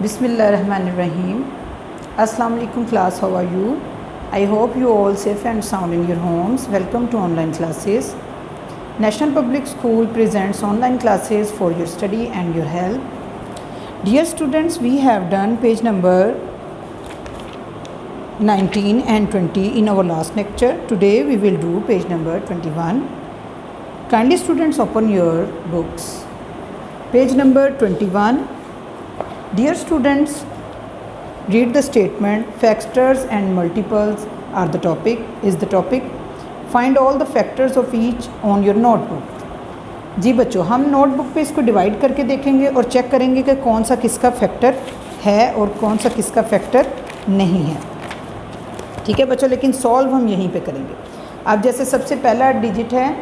Bismillahirrahmanirrahim. Assalamu alaikum class, how are you? I hope you all safe and sound in your homes. Welcome to online classes. National Public School presents online classes for your study and your help. Dear students, we have done page number 19 and 20 in our last lecture. Today we will do page number 21. Kindly students open your books. Page number 21. Dear students, read the statement. Factors and multiples are the topic, is the topic. Find all the factors of each on your notebook. जी बच्चों, हम notebook पे इसको divide करके देखेंगे और check करेंगे कि कौन सा किसका फैक्टर है और कौन सा किसका फैक्टर नहीं है। ठीक है बच्चों, लेकिन सॉल्व हम यहीं पे करेंगे। अब जैसे सबसे पहला डिजिट है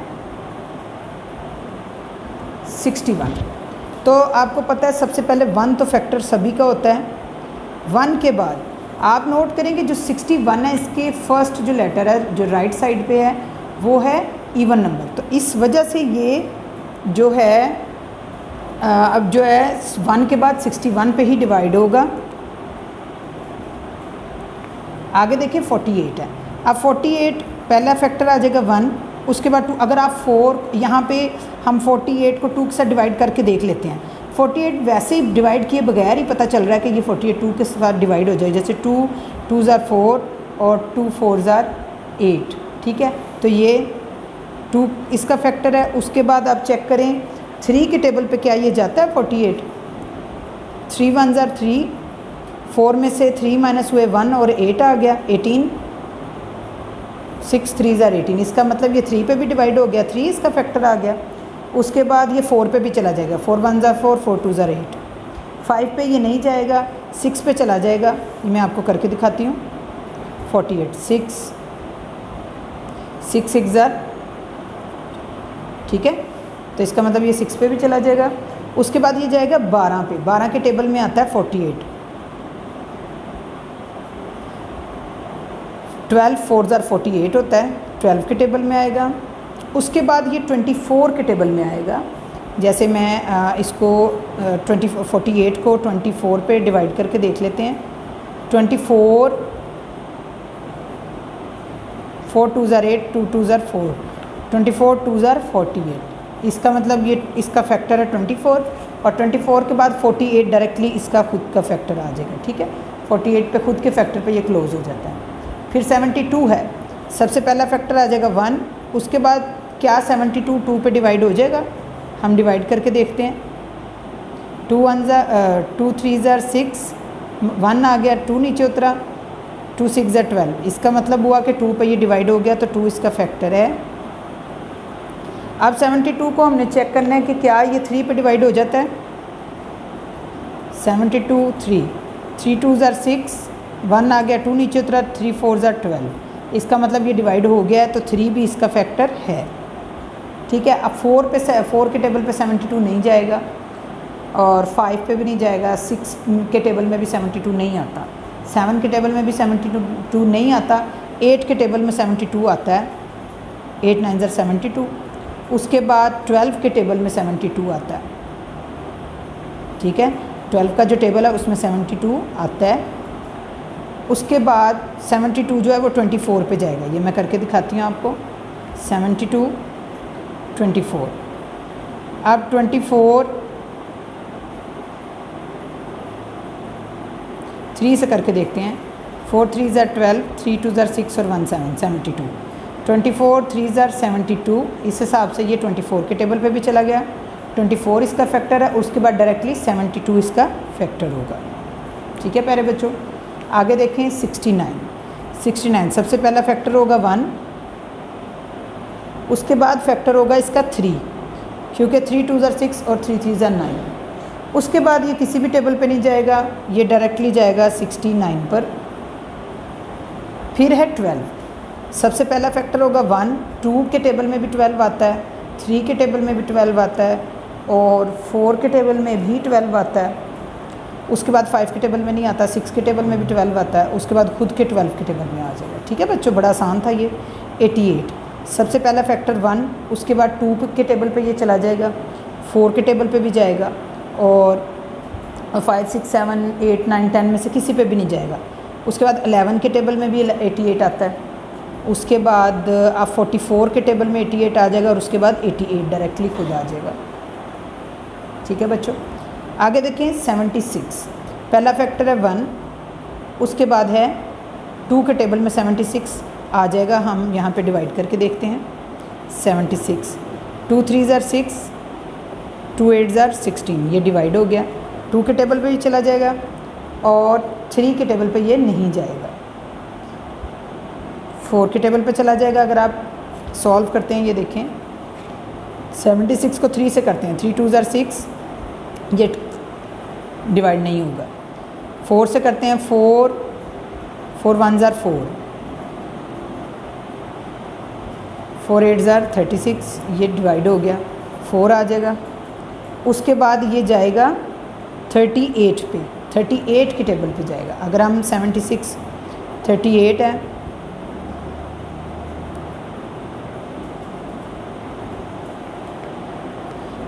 61, तो आपको पता है सबसे पहले 1 तो फैक्टर सभी का होता है। 1 के बाद आप नोट करेंगे जो 61 है, इसके फर्स्ट जो लेटर है जो राइट साइड पे है वो है इवन नंबर। तो इस वजह से ये जो है अब जो है 1 के बाद 61 पे ही डिवाइड होगा। आगे देखिए 48 है। अब 48 पहला फैक्टर आ जाएगा 1, उसके बाद 2। अगर आप 4 यहाँ पे हम 48 को 2 के साथ डिवाइड करके देख लेते हैं। 48 वैसे ही डिवाइड किए बगैर ही पता चल रहा है कि ये 48 2 के साथ डिवाइड हो जाए। जैसे 2 2s are 4 और 2 4s are 8। ठीक है, तो ये 2 इसका फैक्टर है। उसके बाद आप चेक करें 3 के टेबल पे क्या ये जाता है 48। 3 1s are 3, 4 में से 3 माइनस हुए 1 और 8 आ गया 18। 6 3s are 18, इसका मतलब ये 3 पे भी डिवाइड हो गया, 3 इसका फैक्टर आ गया। उसके बाद ये 4 पे भी चला जाएगा, 4 1s are 4, 4 2s are 8। 5 पे ये नहीं जाएगा, 6 पे चला जाएगा। ये मैं आपको करके दिखाती हूँ। 48 6 6 6s are, ठीक है, तो इसका मतलब ये 6 पे भी चला जाएगा। उसके बाद ये जाएगा 12 पे। 12 के टेबल में आता है 48। 12 4s are 48 होता है, 12 के टेबल में आएगा। उसके बाद ये 24 के टेबल में आएगा। जैसे मैं इसको 48 को 24 पे डिवाइड करके देख लेते हैं। 24 4 2s are 8, 2 2s are 4, 24 2s are 48। इसका मतलब ये इसका फैक्टर है 24 और 24 के बाद 48 डायरेक्टली इसका खुद का फैक्टर आ जाएगा। ठीक है, 48 पे खुद के फैक्टर पे ये क्लोज हो जाता है। फिर 72 है, सबसे पहला फैक्टर आ जाएगा 1। उसके बाद क्या 72 2 पे डिवाइड हो जाएगा? हम डिवाइड करके देखते हैं। 2 3s are 6, 1 आ गया, 2 नीचे उतरा, 2 6s are 12। इसका मतलब हुआ कि 2 पे ये डिवाइड हो गया, तो 2 इसका फैक्टर है। अब 72 को हमने चेक करना है कि क्या ये 3 पे डिवाइड हो जाता है। 72 3, 3 2s are 6, 1 आ गया, 2 नीचे उतरा, 3 4s are 12। इसका मतलब ये डिवाइड हो गया है, तो 3 भी इसका फैक्टर है। ठीक है, अब 4 के टेबल पे 72 नहीं जाएगा और 5 पे भी नहीं जाएगा। 6 के टेबल में भी 72 नहीं आता, 7 के टेबल में भी 72 नहीं आता, 8 के टेबल में 72 आता है, 8 9s are 72। उसके बाद 12 के टेबल में 72 आता है। ठीक है, 12 का जो टेबल है उसमें 72 आता है। उसके बाद 72 जो है वो 24 पे जाएगा। ये मैं करके दिखाती हूँ आपको। 72 24। अब 24 3 से करके देखते हैं। 4 3s are 12, 3 2s are 6 और 1 7 72। 24 3s are 72। इस हिसाब से ये 24 के टेबल पे भी चला गया। 24 इसका फैक्टर है, उसके बाद डायरेक्टली 72 इसका फैक्टर होगा। ठीक है प्यारे बच्चों, आगे देखें 69 सबसे पहला फैक्टर होगा 1। उसके बाद फैक्टर होगा इसका 3, क्योंकि 3 2s are 6 और 3 3s are 9। उसके बाद ये किसी भी टेबल पे नहीं जाएगा, ये डायरेक्टली जाएगा 69 पर। फिर है 12, सबसे पहला फैक्टर होगा 1। 2 के टेबल में भी 12 आता है, 3 के टेबल में भी 12 आता है और 4 के टेबल में भी 12 आता है। उसके बाद 5 के टेबल में नहीं आता, 6 के टेबल में भी 12 आता है। उसके बाद खुद के 12 के टेबल में आ जाएगा। ठीक है बच्चों, बड़ा आसान था ये। 88 सबसे पहला फैक्टर 1, उसके बाद 2 के टेबल पे ये चला जाएगा, 4 के टेबल पे भी जाएगा और और 5 6 7 8 9 10 में से किसी पे भी नहीं जाएगा। उसके बाद 11 के टेबल में भी 88 आता है, उसके बाद आप 44 के टेबल में 88 आ जाएगा और उसके बाद 88 डायरेक्टली खुद आ जाएगा। ठीक है बच्चों, आगे देखें 76, पहला फैक्टर है 1, उसके बाद है 2 के टेबल में 76 आ जाएगा। हम यहाँ पे डिवाइड करके देखते हैं 76, 2 3 ज़ार 6, 2 8 ज़ार 16, ये डिवाइड हो गया। 2 के टेबल पे भी चला जाएगा और 3 के टेबल पे ये नहीं जाएगा। 4 के टेबल पे चला जाएगा। अगर आप सॉल्व करते हैं, ये देखें 76 को 3 से करते हैं, 3 2 ज़ार 6, ये डिवाइड नहीं होगा। 4 से करते हैं 4 4 1 ज़ार 4, 4 8 ज़ार 36, ये डिवाइड हो गया, 4 आ जाएगा। उसके बाद ये जाएगा 38 पे, 38 के टेबल पे जाएगा। अगर हम 76 38 है,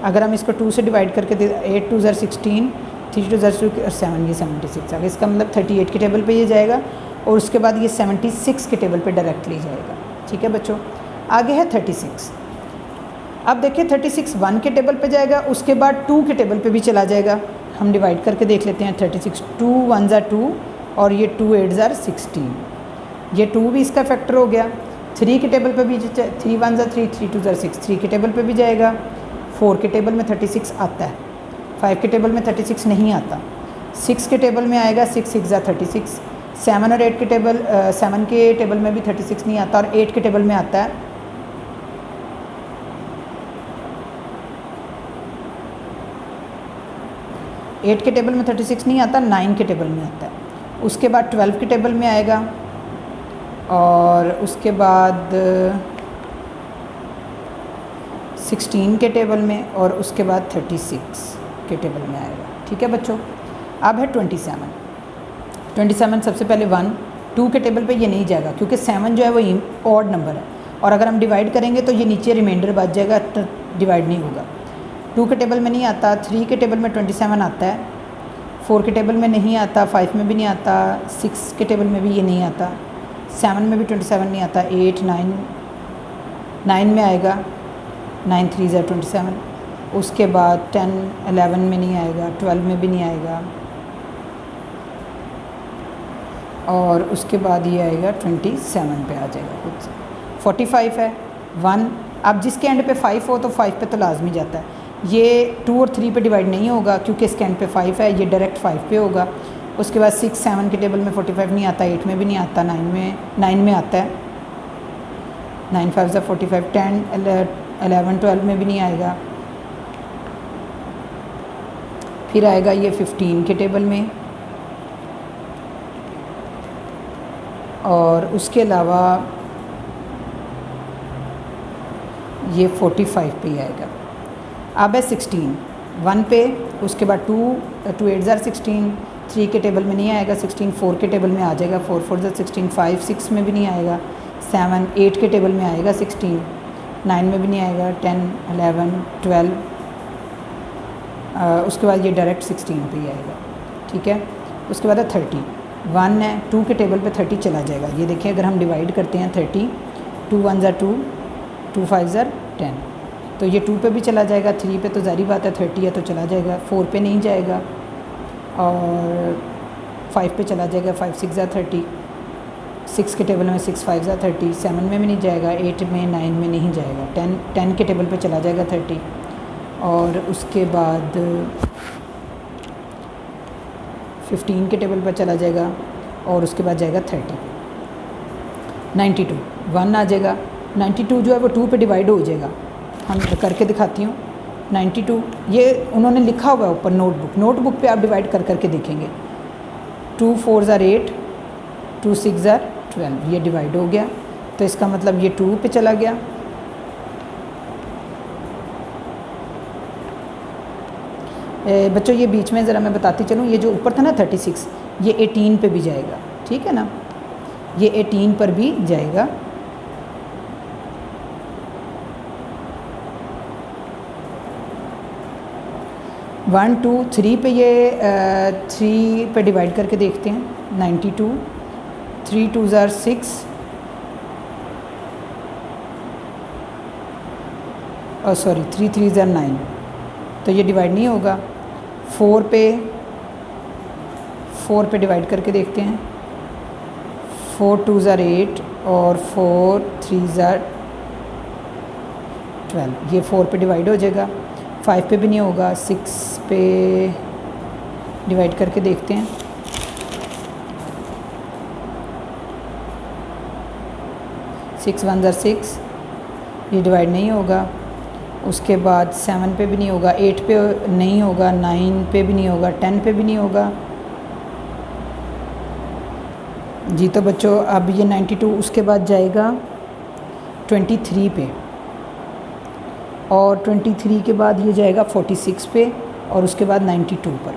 अगर हम इसको 2 से डिवाइड करके दे, 8 2 ज़ार 16, 3 2 ज़ार 2 और 7, ये 76 आ गया। इसका मतलब 38 के टेबल पे ये जाएगा और उसके बाद ये 76 के टेबल पे डायरेक्टली जाएगा। ठीक है बच्चों, आगे है 36। अब देखिए 36 1 के टेबल पे जाएगा, उसके बाद 2 के टेबल पे भी चला जाएगा। हम डिवाइड करके देख लेते हैं 36, 2 1 ज़ार 2 और ये 2 8 ज़ार 16, ये 2 भी इसका फैक्टर हो गया। 3 के टेबल पे भी 3 1 ज़ार 3, 3 2 ज़ार 6, 3 के टेबल पे भी जाएगा। 4 के टेबल में 36 आता है, 5 के टेबल में 36 नहीं आता। 6 के टेबल में आएगा 6 6 ज़ार 36, 7 और 8 के टेबल 7 के टेबल में भी 36 नहीं आता और 8 के टेबल में आता है 8 के टेबल में 36 नहीं आता, 9 के टेबल में आता है। उसके बाद 12 के टेबल में आएगा और उसके बाद 16 के टेबल में और उसके बाद 36 के टेबल में आएगा। ठीक है बच्चों, अब है 27। 27 सबसे पहले 1, 2 के टेबल पे ये नहीं जाएगा क्योंकि 7 जो है वो ऑड नंबर है और अगर हम डिवाइड करेंगे तो ये नीचे रिमाइंडर बच जाएगा, तो डिवाइड नहीं होगा। 2 के टेबल में नहीं आता, 3 के टेबल में 27 आता है, 4 के टेबल में नहीं आता, 5 में भी नहीं आता, 6 के टेबल में भी ये नहीं आता, 7 में भी 27 नहीं आता, 8 9 में आएगा, 9 3 ज़ार 27। उसके बाद 10 11 में नहीं आएगा, 12 में भी नहीं आएगा और उसके बाद ये आएगा 27 पे आ जाएगा खुद से। 45 है 1, अब जिसके एंड पे 5 हो तो 5 पे तो लाजमी जाता है। ये 2 और 3 पे डिवाइड नहीं होगा क्योंकि इसके एंड पे 5 है, ये डायरेक्ट 5 पे होगा। उसके बाद 6 7 के टेबल में 45 नहीं आता, 8 में भी नहीं आता, 9 में आता है, 9 5 ज़ार 45, 10 11 12 में भी नहीं आएगा। फिर आएगा ये 15 के टेबल में और उसके अलावा ये 45 पे ही आएगा। अब है 16 1 पे, उसके बाद 2 8 ज़ार 16, 3 के टेबल में नहीं आएगा, 16 4 के टेबल में आ जाएगा, 4 4 ज़ार 16, 5 6 में भी नहीं आएगा, 7 8 के टेबल में आएगा, 16 9 में भी नहीं आएगा, 10 11 12 उसके बाद ये डायरेक्ट 16 पे ही आएगा। ठीक है, उसके बाद है 30 1 है, 2 के टेबल पे 30 चला जाएगा। ये देखिए अगर हम डिवाइड करते हैं 30, 2 1 ज़ार 2, 2 5 ज़ार 10, तो ये 2 पे भी चला जाएगा, 3 पे तो जारी बात है 30 है तो चला जाएगा, 4 पे नहीं जाएगा और 5 पे चला जाएगा, 5 6 ज़ार 30, 6 के टेबल में 6 5 ज़ार 30, 7 में भी नहीं जाएगा, 8 में 9 में नहीं जाएगा, 10 के टेबल पे चला जाएगा 30 और उसके बाद 15 के टेबल पर चला जाएगा और उसके बाद जाएगा 30 पे। 92 1 आ जाएगा, 92 जो है वो 2 पे डिवाइड हो जाएगा। हम करके दिखाती हूँ। 92 ये उन्होंने लिखा हुआ है ऊपर नोटबुक पे आप डिवाइड कर करके देखेंगे। 2 4 ज़ार 8, 2 6 ज़ार 12, ये डिवाइड हो गया तो इसका मतलब ये 2 पे चला गया। बच्चों ये बीच में ज़रा मैं बताती चलूँ, ये जो ऊपर था ना 36, ये 18 पे भी जाएगा। ठीक है ना, ये 18 पर भी जाएगा। 1 2 3 पे ये 3 पे डिवाइड करके देखते हैं 92, 3 2 ज़ार 6 और सॉरी 3 3 ज़ार 9, तो ये डिवाइड नहीं होगा। 4 पे डिवाइड करके देखते हैं 4 2 ज़ार 8 और 4 3 ज़ार 12, ये 4 पे डिवाइड हो जाएगा। 5 पे भी नहीं होगा। 6 पे डिवाइड करके देखते हैं 6 1 ज़ार 6, ये डिवाइड नहीं होगा। उसके बाद 7 पे भी नहीं होगा, 8 पे नहीं होगा, 9 पे भी नहीं होगा, 10 पे भी नहीं होगा जी। तो बच्चों अब ये 92 उसके बाद जाएगा 23 पे और 23 के बाद ये जाएगा 46 पे और उसके बाद 92 पर।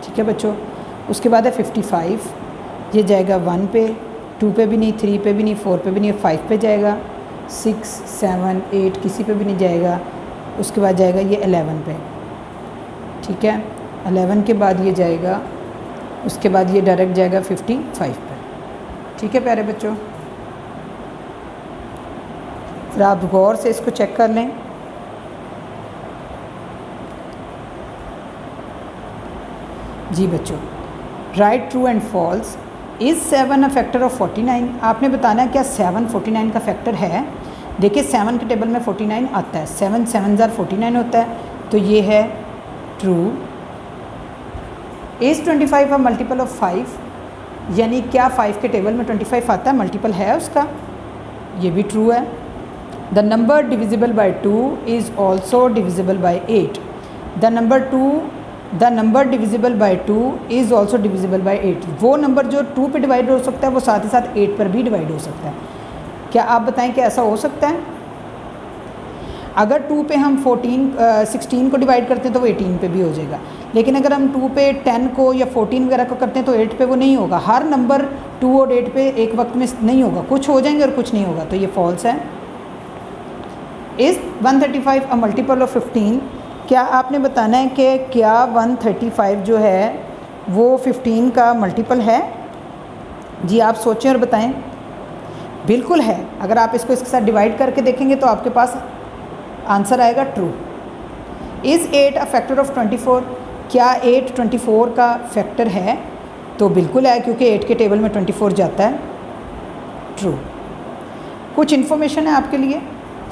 ठीक है बच्चों। उसके बाद है 55, ये जाएगा 1 पे, 2 पे भी नहीं, 3 पे भी नहीं, 4 पे भी नहीं, 5 पे जाएगा। 6 7 8 किसी पे भी नहीं जाएगा। उसके बाद जाएगा ये 11 पे। ठीक है, 11 के बाद ये जाएगा, उसके बाद ये डायरेक्ट जाएगा 55 पे। ठीक है प्यारे बच्चों, फिर आप गौर से इसको चेक कर लें। जी बच्चों, right true and false. Is 7 a factor of 49? आपने बताना है क्या 7 49 का फैक्टर है। देखिए 7 के टेबल में 49 आता है, 7 7 ज़ार 49 होता है, तो ये है true. Is 25 a multiple of 5? यानी क्या 5 के टेबल में 25 आता है, मल्टीपल है उसका, ये भी ट्रू है। The number divisible by 2 is also divisible by 8। The number divisible by 2 is also divisible by 8। वो नंबर जो 2 पे डिवाइड हो सकता है वो साथ ही साथ 8 पर भी डिवाइड हो सकता है। क्या आप बताएं कि ऐसा हो सकता है? अगर 2 पे हम 16 को डिवाइड करते हैं तो वो 18 पे भी हो जाएगा, लेकिन अगर हम 2 पे 10 को या 14 वगैरह को करते हैं तो 8 पे वो नहीं होगा। हर नंबर 2 और 8 पे एक वक्त में नहीं होगा, कुछ हो जाएंगे और कुछ नहीं होगा, तो ये फॉल्स है। Is 135 a multiple of 15? क्या आपने बताना है कि क्या 135 जो है वो 15 का मल्टीपल है? जी आप सोचें और बताएं। बिल्कुल है। अगर आप इसको इसके साथ डिवाइड करके देखेंगे तो आपके पास आंसर आएगा true. Is 8 a factor of 24? क्या 8 24 का फैक्टर है? तो बिल्कुल है, क्योंकि 8 के टेबल में 24 जाता है। ट्रू। कुछ इन्फॉर्मेशन है आपके लिए।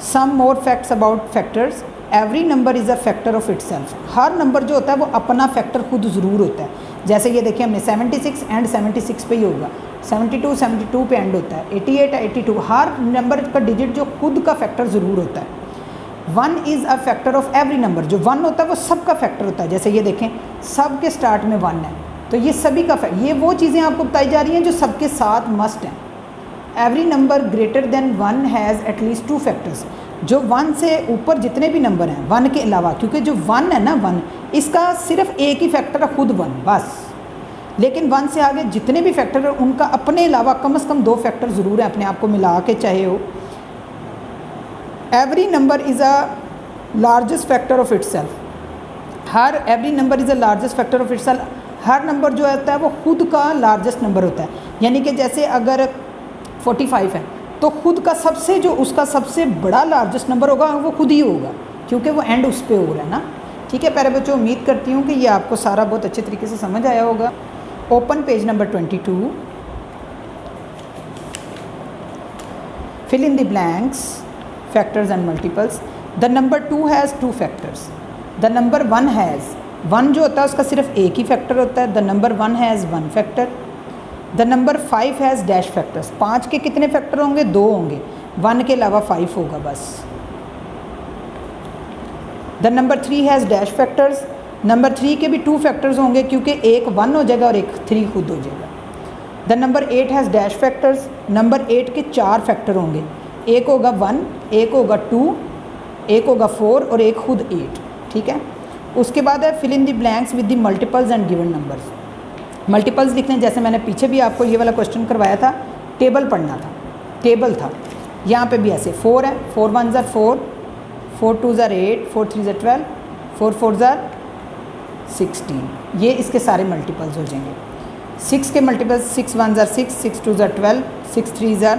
Some more facts about factors. Every number is a factor of itself. हर नंबर जो होता है वो अपना फैक्टर खुद ज़रूर होता है। जैसे ये देखिए हमने 76 एंड 76 पे ही होगा, 72 72 पे एंड होता है, 88 82। हर नंबर का डिजिट जो खुद का फैक्टर ज़रूर होता है। 1 is a factor of every number. जो 1 होता है वो सब का फैक्टर होता है। जैसे ये देखें सब के स्टार्ट में 1 है, तो ये सभी का ये वो चीज़ें आपको बताई जा रही हैं जो सबके साथ मस्ट हैं। Every number greater than 1 has at least 2 factors. जो 1 से ऊपर जितने भी नंबर हैं 1 के अलावा, क्योंकि जो 1 है ना 1, इसका सिर्फ एक ही फैक्टर है, खुद 1 बस। लेकिन 1 से आगे जितने भी फैक्टर हैं उनका अपने अलावा कम से कम 2 फैक्टर ज़रूर है, अपने आप को मिला के चाहे हो। Every number is a largest factor of itself. Every number is a largest factor of itself. हर नंबर जो होता है वो खुद का लार्जेस्ट नंबर होता है। यानी कि जैसे अगर 45 है तो खुद का सबसे जो उसका सबसे बड़ा लार्जेस्ट नंबर होगा वो खुद ही होगा, क्योंकि वो एंड उस पर हो रहा है ना। ठीक है प्यारे बच्चों, उम्मीद करती हूँ कि ये आपको सारा बहुत अच्छे तरीके से समझ आया होगा। Open page number 22। Fill in the blanks, factors and multiples. The number 2 has 2 factors. The number 1 has, 1 जो होता है उसका सिर्फ एक ही फैक्टर होता है। The number 1 has 1 factor. The number 5 has dash factors. 5 के कितने फैक्टर होंगे? 2 होंगे, 1 के अलावा 5 होगा बस। The number 3 has dash factors. Number 3 के भी 2 फैक्टर्स होंगे, क्योंकि एक 1 हो जाएगा और एक 3 खुद हो जाएगा। The number 8 has dash factors. Number 8 के 4 फैक्टर होंगे, एक होगा 1, एक होगा 2, एक होगा 4 और एक खुद 8। ठीक है। उसके बाद है fill in the blanks with the multiples and given numbers. Multiples लिखने, जैसे मैंने पीछे भी आपको ये वाला क्वेश्चन करवाया था, टेबल पढ़ना था, टेबल था। यहाँ पे भी ऐसे 4 है, 4 1 ज़ार 4, 4 2 ज़ार 8, 4 3 ज़ार 12, 4 4 ज़ार 16, ये इसके सारे मल्टीपल्स हो जाएंगे। 6 के मल्टीपल्स 6 1 ज़ार 6, 6 2 ज़ार 12, 6 3 ज़ार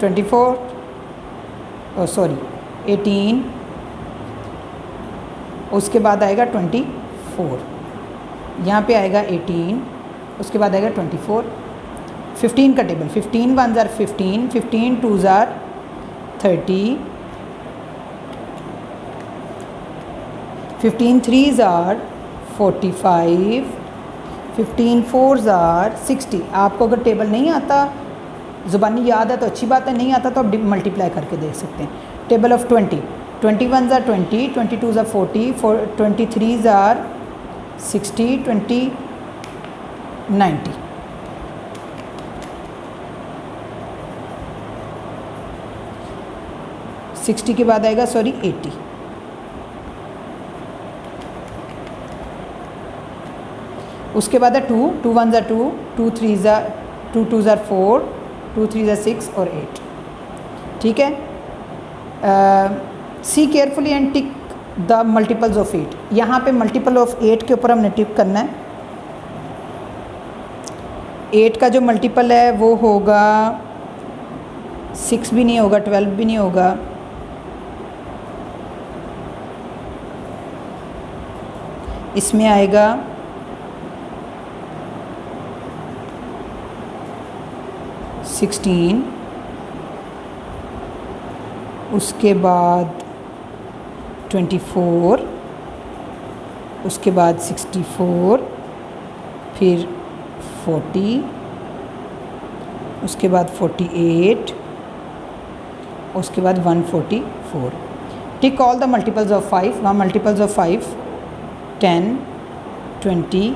24, सॉरी 18, उसके बाद आएगा 24, यहाँ पे आएगा 18, उसके बाद आएगा 24। 15 का टेबल 15 1 ज़ार 15, 15 2 ज़ार 30, 15 3 ज़ार 45, 15 4 ज़ार 60। आपको अगर टेबल नहीं आता, ज़ुबानी याद है तो अच्छी बात है, नहीं आता तो आप मल्टीप्लाई करके देख सकते हैं। टेबल ऑफ 20, 21 ज़ार 20, 22 ज़ार 40, 23 ज़ार 60, 20 90। सिक्सटी के बाद आएगा 80। उसके बाद है 2, 2 1 ज़ार 2, 2 3 ज़ार 2 2 ज़ार 4, 2 3 ज़ार 6 और 8। ठीक है, see carefully and tick the multiples of 8। यहाँ पे मल्टीपल ऑफ 8 के ऊपर हमने टिक करना है। 8 का जो मल्टीपल है वो होगा 6 भी नहीं होगा, 12 भी नहीं होगा, इसमें आएगा 16, उसके बाद 24, उसके बाद 64, फिर 40, उसके बाद 48, उसके बाद 144। टिक ऑल द मल्टीपल्स ऑफ 5। वहाँ मल्टीपल्स ऑफ 5 10, 20,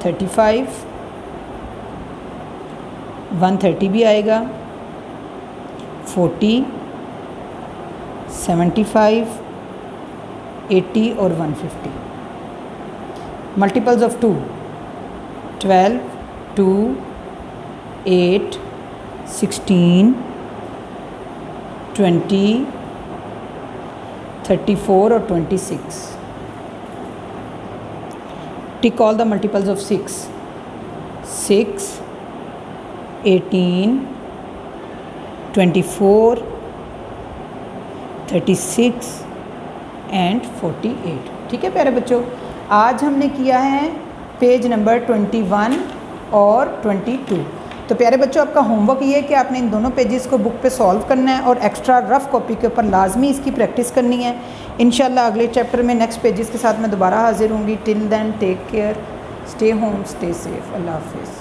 35, 130 भी आएगा, 40, 75, 80 और 150। मल्टीपल्स ऑफ 2 12, 2, 8, 16, 20, 34 और 26। Tick all the multiples of 6 6, 18, 24, 36 and 48। ठीक है प्यारे बच्चों, आज हमने किया है पेज नंबर 21 और 22। तो प्यारे बच्चों, आपका होमवर्क ये है कि आपने इन दोनों पेजेस को बुक पे सॉल्व करना है और एक्स्ट्रा रफ कॉपी के ऊपर लाजमी इसकी प्रैक्टिस करनी है। इंशाल्लाह अगले चैप्टर में नेक्स्ट पेजेस के साथ मैं दोबारा हाजिर होंगी। Till then take care, stay home, stay safe, अल्लाह हाफिज़।